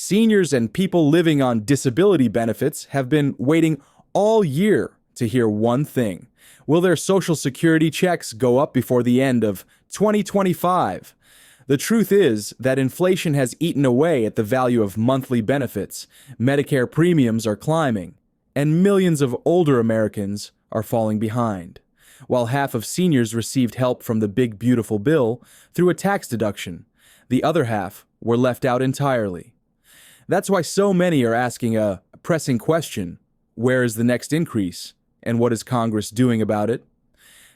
Seniors and people living on disability benefits have been waiting all year to hear one thing. Will their Social Security checks go up before the end of 2025? The truth is that inflation has eaten away at the value of monthly benefits. Medicare premiums are climbing, and millions of older Americans are falling behind. While half of seniors received help from the Big Beautiful Bill through a tax deduction, the other half were left out entirely. That's why so many are asking a pressing question: where is the next increase, and what is Congress doing about it?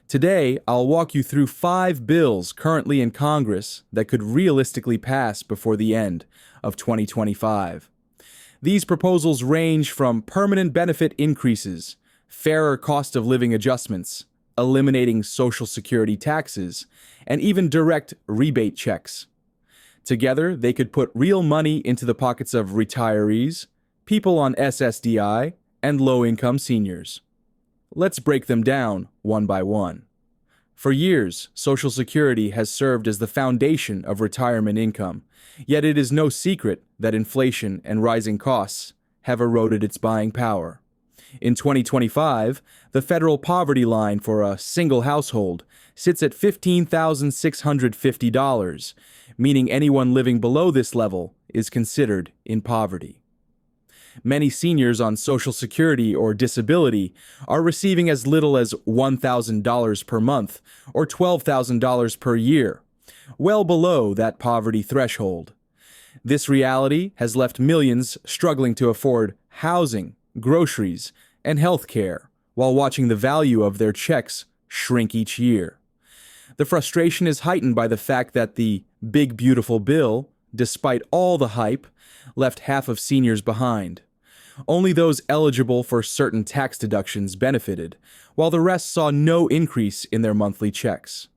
Today, I'll walk you through 5 bills currently in Congress that could realistically pass before the end of 2025. These proposals range from permanent benefit increases, fairer cost of living adjustments, eliminating Social Security taxes, and even direct rebate checks. Together, they could put real money into the pockets of retirees, people on SSDI, and low-income seniors. Let's break them down one by one. For years, Social Security has served as the foundation of retirement income, yet it is no secret that inflation and rising costs have eroded its buying power. In 2025, the federal poverty line for a single household sits at $15,650, meaning anyone living below this level is considered in poverty. Many seniors on Social Security or disability are receiving as little as $1,000 per month or $12,000 per year, well below that poverty threshold. This reality has left millions struggling to afford housing, groceries, and health care while watching the value of their checks shrink each year. The frustration is heightened by the fact that the Big Beautiful Bill, despite all the hype, left half of seniors behind. Only those eligible for certain tax deductions benefited, while the rest saw no increase in their monthly checks.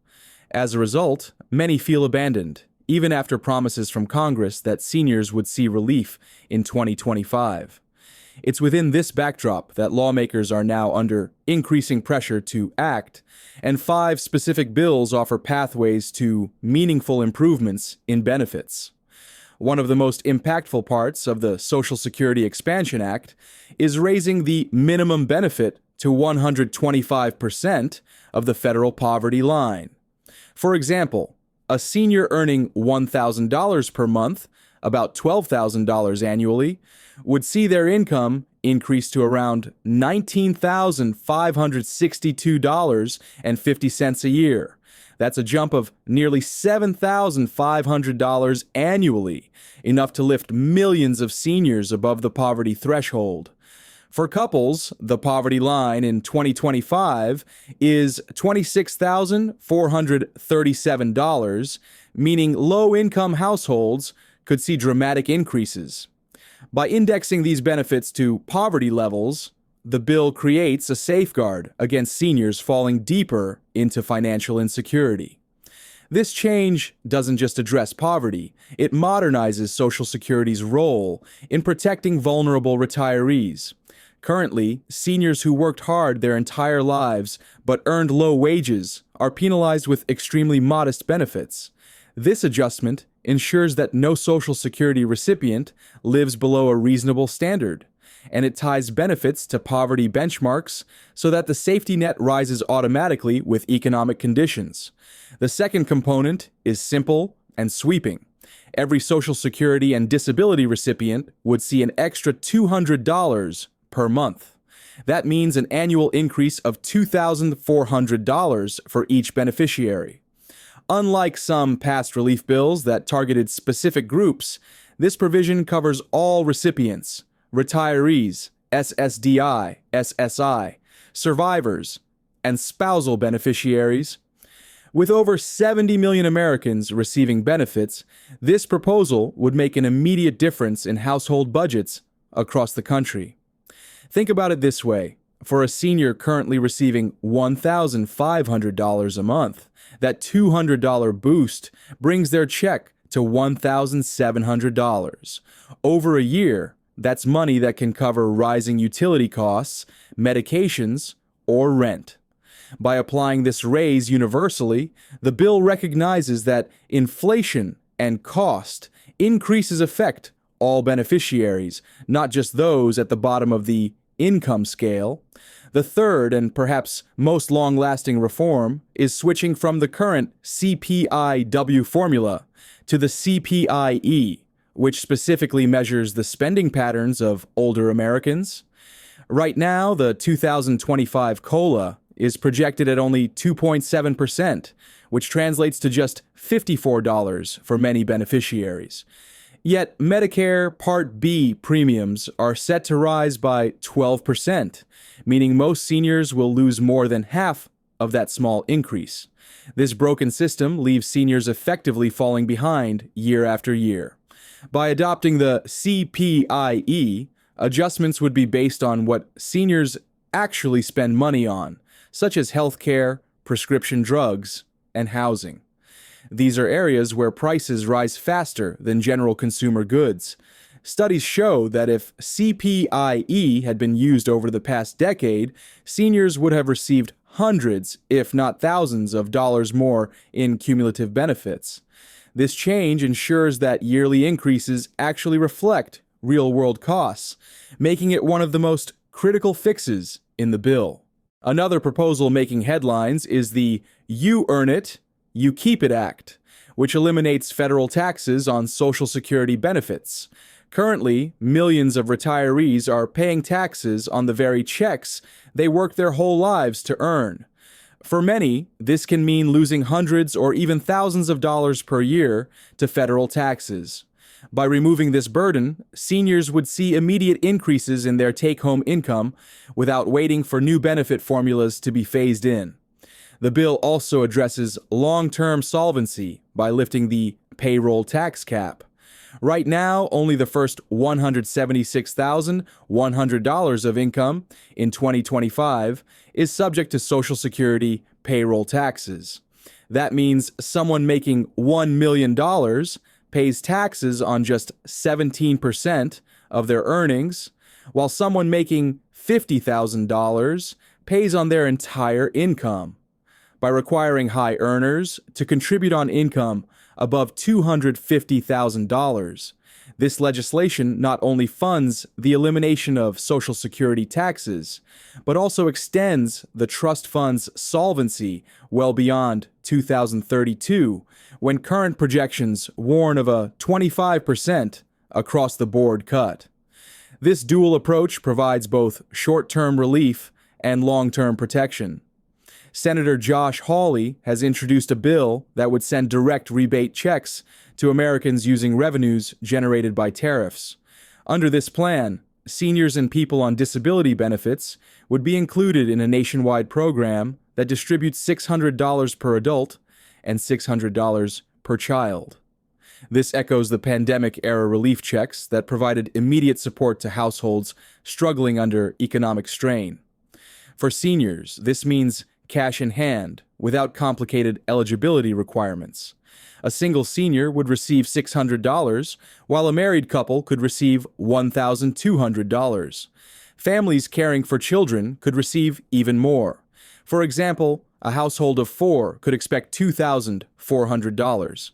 As a result, many feel abandoned, even after promises from Congress that seniors would see relief in 2025. It's within this backdrop that lawmakers are now under increasing pressure to act, and 5 specific bills offer pathways to meaningful improvements in benefits. One of the most impactful parts of the Social Security Expansion Act is raising the minimum benefit to 125% of the federal poverty line. For example, a senior earning $1,000 per month, about $12,000 annually, would see their income increase to around $19,562.50 a year. That's a jump of nearly $7,500 annually, enough to lift millions of seniors above the poverty threshold. For couples, the poverty line in 2025 is $26,437, meaning low-income households could see dramatic increases. By indexing these benefits to poverty levels, the bill creates a safeguard against seniors falling deeper into financial insecurity. This change doesn't just address poverty, it modernizes Social Security's role in protecting vulnerable retirees. Currently, seniors who worked hard their entire lives but earned low wages are penalized with extremely modest benefits. This adjustment ensures that no Social Security recipient lives below a reasonable standard, and it ties benefits to poverty benchmarks so that the safety net rises automatically with economic conditions. The second component is simple and sweeping. Every Social Security and disability recipient would see an extra $200 per month. That means an annual increase of $2,400 for each beneficiary. Unlike some past relief bills that targeted specific groups, this provision covers all recipients: retirees, SSDI, SSI, survivors, and spousal beneficiaries. With over 70 million Americans receiving benefits, this proposal would make an immediate difference in household budgets across the country. Think about it this way. For a senior currently receiving $1,500 a month, that $200 boost brings their check to $1,700. Over a year, that's money that can cover rising utility costs, medications, or rent. By applying this raise universally, the bill recognizes that inflation and cost increases affect all beneficiaries, not just those at the bottom of the income scale. The third and perhaps most long-lasting reform is switching from the current CPI-W formula to the CPI-E, which specifically measures the spending patterns of older Americans. Right now, the 2025 COLA is projected at only 2.7%, which translates to just $54 for many beneficiaries. Yet Medicare Part B premiums are set to rise by 12%, meaning most seniors will lose more than half of that small increase. This broken system leaves seniors effectively falling behind year after year. By adopting the CPI-E, adjustments would be based on what seniors actually spend money on, such as healthcare, prescription drugs, and housing. These are areas where prices rise faster than general consumer goods. Studies show that if CPI-E had been used over the past decade, seniors would have received hundreds, if not thousands, of dollars more in cumulative benefits. This change ensures that yearly increases actually reflect real-world costs, making it one of the most critical fixes in the bill. Another proposal making headlines is the You Earn It, You Keep It Act, which eliminates federal taxes on Social Security benefits. Currently, millions of retirees are paying taxes on the very checks they worked their whole lives to earn. For many, this can mean losing hundreds or even thousands of dollars per year to federal taxes. By removing this burden, seniors would see immediate increases in their take-home income without waiting for new benefit formulas to be phased in. The bill also addresses long-term solvency by lifting the payroll tax cap. Right now, only the first $176,100 of income in 2025 is subject to Social Security payroll taxes. That means someone making $1 million pays taxes on just 17% of their earnings, while someone making $50,000 pays on their entire income. By requiring high earners to contribute on income above $250,000, this legislation not only funds the elimination of Social Security taxes, but also extends the trust fund's solvency well beyond 2032, when current projections warn of a 25% across-the-board cut. This dual approach provides both short-term relief and long-term protection. Senator Josh Hawley has introduced a bill that would send direct rebate checks to Americans using revenues generated by tariffs. Under this plan, seniors and people on disability benefits would be included in a nationwide program that distributes $600 per adult and $600 per child. This echoes the pandemic-era relief checks that provided immediate support to households struggling under economic strain. For seniors, this means cash in hand, without complicated eligibility requirements. A single senior would receive $600, while a married couple could receive $1,200. Families caring for children could receive even more. For example, a household of 4 could expect $2,400.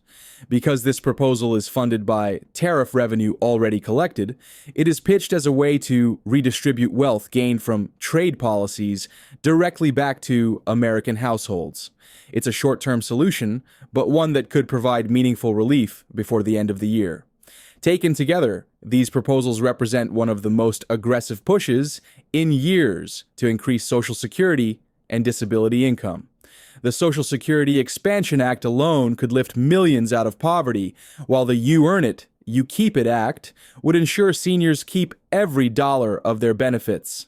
Because this proposal is funded by tariff revenue already collected, it is pitched as a way to redistribute wealth gained from trade policies directly back to American households. It's a short-term solution, but one that could provide meaningful relief before the end of the year. Taken together, these proposals represent one of the most aggressive pushes in years to increase Social Security and disability income. The Social Security Expansion Act alone could lift millions out of poverty, while the You Earn It, You Keep It Act would ensure seniors keep every dollar of their benefits.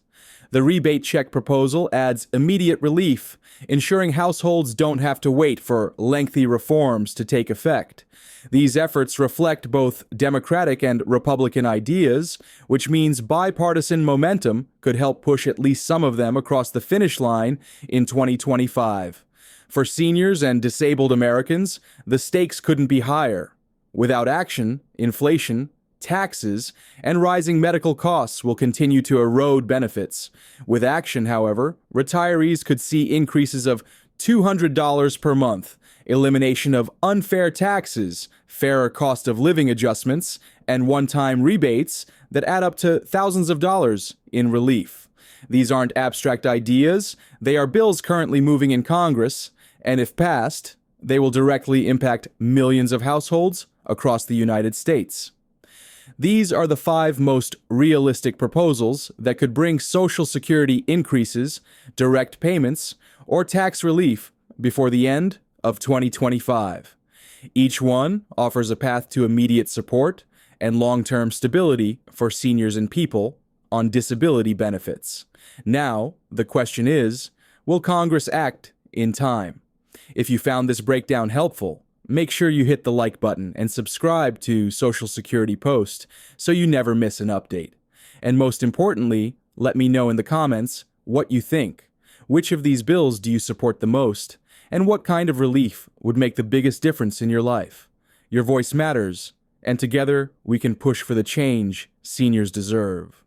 The rebate check proposal adds immediate relief, ensuring households don't have to wait for lengthy reforms to take effect. These efforts reflect both Democratic and Republican ideas, which means bipartisan momentum could help push at least some of them across the finish line in 2025. For seniors and disabled Americans, the stakes couldn't be higher. Without action, inflation, taxes, and rising medical costs will continue to erode benefits. With action, however, retirees could see increases of $200 per month, elimination of unfair taxes, fairer cost of living adjustments, and one-time rebates that add up to thousands of dollars in relief. These aren't abstract ideas, they are bills currently moving in Congress, and if passed, they will directly impact millions of households across the United States. These are the 5 most realistic proposals that could bring Social Security increases, direct payments, or tax relief before the end of 2025. Each one offers a path to immediate support and long-term stability for seniors and people on disability benefits. Now, the question is, will Congress act in time? If you found this breakdown helpful, make sure you hit the like button and subscribe to Social Security Post so you never miss an update. And most importantly, let me know in the comments what you think. Which of these bills do you support the most? And what kind of relief would make the biggest difference in your life? Your voice matters, and together we can push for the change seniors deserve.